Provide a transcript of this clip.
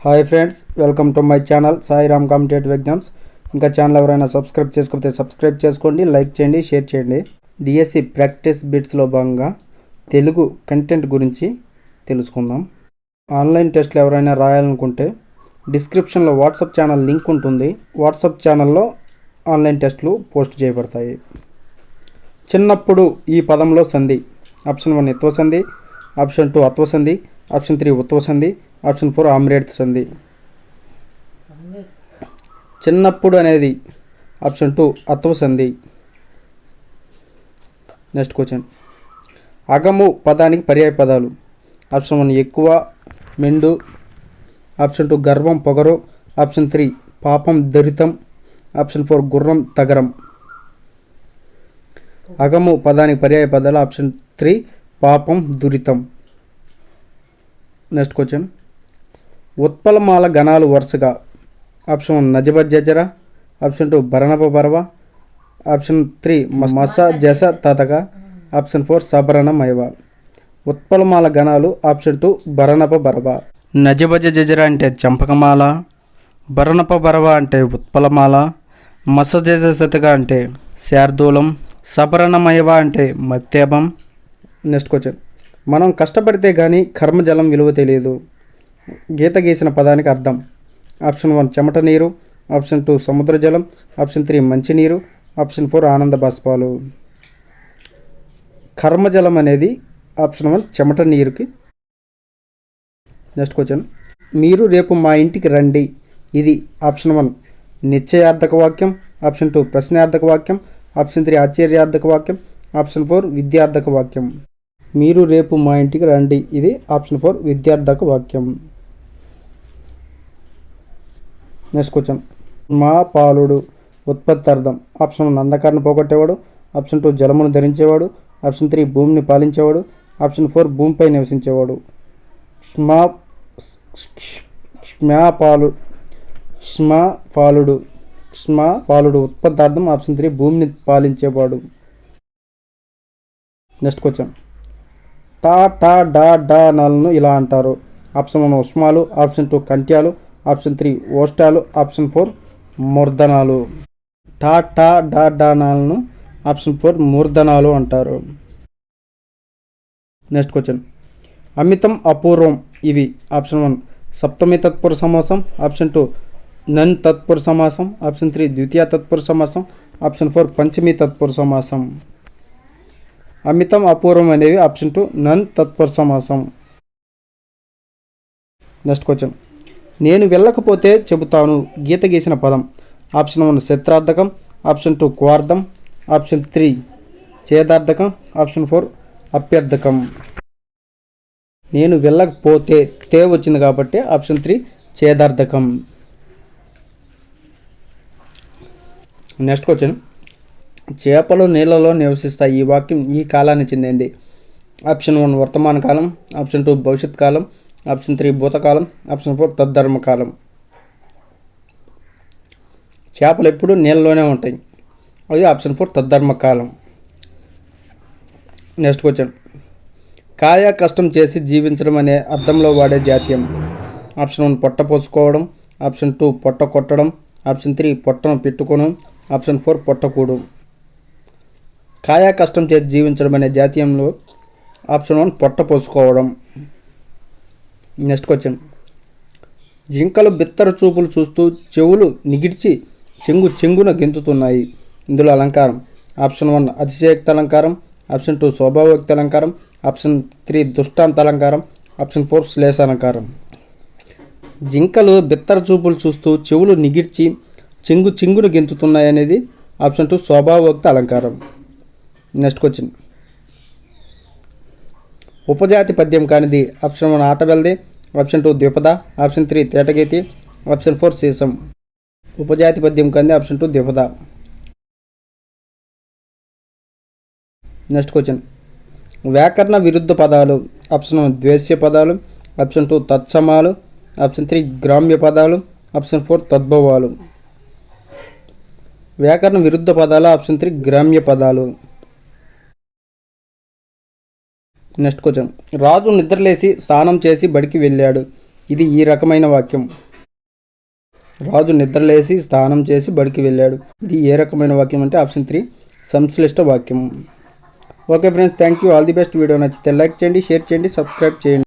Hi friends, welcome to my channel Sairam competitive exams. ఇంకా channel ఎవరైనా subscribe చేసుకోకపోతే subscribe చేసుకోండి, లైక్ చేయండి, షేర్ చేయండి. డిఎస్సి ప్రాక్టీస్ బిట్స్లో భాగంగా తెలుగు కంటెంట్ గురించి తెలుసుకుందాం. ఆన్లైన్ టెస్ట్లు ఎవరైనా రాయాలనుకుంటే డిస్క్రిప్షన్లో వాట్సాప్ ఛానల్ లింక్ ఉంటుంది. వాట్సాప్ ఛానల్లో ఆన్లైన్ టెస్టులు పోస్ట్ చేయబడతాయి. చిన్నప్పుడు ఈ పదంలో సంధి. ఆప్షన్ 1 ఎత్వ సంధి, ఆప్షన్ 2 అత్వ సంధి, ఆప్షన్ 3 ఉత్వ సంధి, ఆప్షన్ 4 ఆమ్రేట్ సంధి. చిన్నప్పుడు అనేది ఆప్షన్ 2 అత్వ సంధి. Next question. అగము పదానికి పర్యాయ పదాలు. ఆప్షన్ 1 ఎక్కువ, మెండు, ఆప్షన్ 2 గర్వం, పొగరు, ఆప్షన్ 3 పాపం, దరితం, ఆప్షన్ 4 గుర్రం, తగరం. అగము పదానికి పర్యాయ పదాలు ఆప్షన్ 3 పాపం, దురితం. Next question. ఉత్పలమాల గణాలు వరుసగా. ఆప్షన్ 1 నజబ జజర, ఆప్షన్ 2 భరణప బరవ, ఆప్షన్ 3 మస జస తతక, ఆప్షన్ 4 సబరణ మైవ. ఉత్పలమాల గణాలు ఆప్షన్ 2 భరణప బరవ. నజబజ జజర అంటే చంపకమాల, భరణప బరవ అంటే ఉత్పలమాల, మస జజ శతక అంటే శార్దూలం, సబరణమయవ అంటే మత్తేపం. Next question. మనం కష్టపడితే కానీ కర్మజలం విలువ తెలియదు. గీత గీసిన పదానికి అర్థం. ఆప్షన్ 1 చెమట నీరు, ఆప్షన్ 2 సముద్ర జలం, ఆప్షన్ 3 మంచినీరు, ఆప్షన్ 4 ఆనంద బాష్పాలు. కర్మజలం అనేది ఆప్షన్ 1 చెమట నీరుకి. Next question. మీరు రేపు మా ఇంటికి రండి. ఇది ఆప్షన్ 1 నిశ్చయార్థక వాక్యం, ఆప్షన్ 2 ప్రశ్నార్థక వాక్యం, ఆప్షన్ 3 ఆశ్చర్యార్థక వాక్యం, ఆప్షన్ 4 విద్యార్థక వాక్యం. మీరు రేపు మా ఇంటికి రండి. ఇది ఆప్షన్ 4 విద్యార్థక వాక్యం. Next question. మా పాలుడు ఉత్పత్తార్థం. ఆప్షన్ 1 అంధకారాన్ని పోగొట్టేవాడు, ఆప్షన్ 2 జలమును ధరించేవాడు, ఆప్షన్ 3 భూమిని పాలించేవాడు, ఆప్షన్ 4 భూమిపై నివసించేవాడు. పాలుడు ఉత్పత్తార్థం ఆప్షన్ 3 భూమిని పాలించేవాడు. Next question. టా టా డా డా నాలను ఇలా అంటారు. ఆప్షన్ 1 ఉష్మాలు, ఆప్షన్ 2 కంట్యాలు, ఆప్షన్ 3 ఓష్టాలు, ఆప్షన్ 4 మూర్ధనాలు. టా టా డా డా నాలను ఆప్షన్ 4 మూర్ధనాలు అంటారు. Next question. అమితం, అపూర్వం ఇవి. ఆప్షన్ 1 సప్తమి తత్పురుష సమాసం, ఆప్షన్ 2 నన్ తత్పురుష సమాసం, ఆప్షన్ 3 ద్వితీయ తత్పురుష సమాసం, ఆప్షన్ 4 పంచమి తత్పురుష సమాసం. అమితం, అపూర్వం అనేవి ఆప్షన్ 2 నన్ తత్పురుష సమాసం. Next question. నేను వెళ్ళకపోతే చెబుతాను. గీత గీసిన పదం. ఆప్షన్ 1 శత్రార్థకం, ఆప్షన్ 2 క్వార్థం, ఆప్షన్ 3 ఛేదార్థకం, ఆప్షన్ 4 అప్యర్థకం. నేను వెళ్ళకపోతే తే వచ్చింది కాబట్టి ఆప్షన్ 3 ఛేదార్థకం. Next question. చేపలు నీళ్ళలో నివసిస్తాయి. ఈ వాక్యం ఈ కాలానికి చెందింది. ఆప్షన్ 1 వర్తమాన కాలం, ఆప్షన్ 2 భవిష్యత్ కాలం, ఆప్షన్ 3 భూతకాలం, ఆప్షన్ 4 తద్ధర్మకాలం. చేపలు ఎప్పుడు నీళ్ళలోనే ఉంటాయి. అది ఆప్షన్ 4 తద్ధర్మకాలం. Next question. కాయ కష్టం చేసి జీవించడం అనే అర్థంలో వాడే జాతీయం. ఆప్షన్ 1 పొట్ట పోసుకోవడం, ఆప్షన్ 2 పొట్ట కొట్టడం, ఆప్షన్ 3 పొట్టను పెట్టుకోవడం, ఆప్షన్ 4 పొట్టకూడు. కాయ కష్టం చేసి జీవించడం అనే జాతీయంలో ఆప్షన్ 1 పొట్ట పోసుకోవడం. Next question. జింకలు బిత్తర చూపులు చూస్తూ చెవులు నిగిడ్చి చెంగున గెంతుతున్నాయి. ఇందులో అలంకారం. ఆప్షన్ 1 అతిశయోక్త అలంకారం, ఆప్షన్ 2 స్వభావోక్త అలంకారం, ఆప్షన్ 3 దుష్టాంత అలంకారం, ఆప్షన్ 4 శ్లేష అలంకారం. జింకలు బిత్తర చూపులు చూస్తూ చెవులు నిగిడ్చి చెంగున గెంతుతున్నాయి అనేది ఆప్షన్ 2 స్వభావోక్త అలంకారం. Next question. ఉపజాతి పద్యం కానిది. ఆప్షన్ 1 ఆటవెల్ది, ఆప్షన్ 2 ద్విపద, ఆప్షన్ 3 తేటగీతి, ఆప్షన్ 4 సీసం. ఉపజాతి పద్యం కానిది ఆప్షన్ 2 ద్విపద. Next question. వ్యాకరణ విరుద్ధ పదాలు. ఆప్షన్ 1 ద్వేష్య పదాలు, ఆప్షన్ 2 తత్సమాలు, ఆప్షన్ 3 గ్రామ్య పదాలు, ఆప్షన్ 4 తద్భవాలు. వ్యాకరణ విరుద్ధ పదాలు ఆప్షన్ 3 గ్రామ్య పదాలు. Next question. రాజు నిద్రలేసి స్నానం చేసి బడికి వెళ్ళాడు. ఇది ఈ రకమైన వాక్యం. రాజు నిద్రలేసి స్నానం చేసి బడికి వెళ్ళాడు. ఇది ఏ రకమైన వాక్యం అంటే ఆప్షన్ 3 సంశ్లిష్ట వాక్యం. Okay friends, thank you. All the best. Video నచ్చితే లైక్ చేయండి, షేర్ చేయండి, సబ్స్క్రైబ్ చేయండి.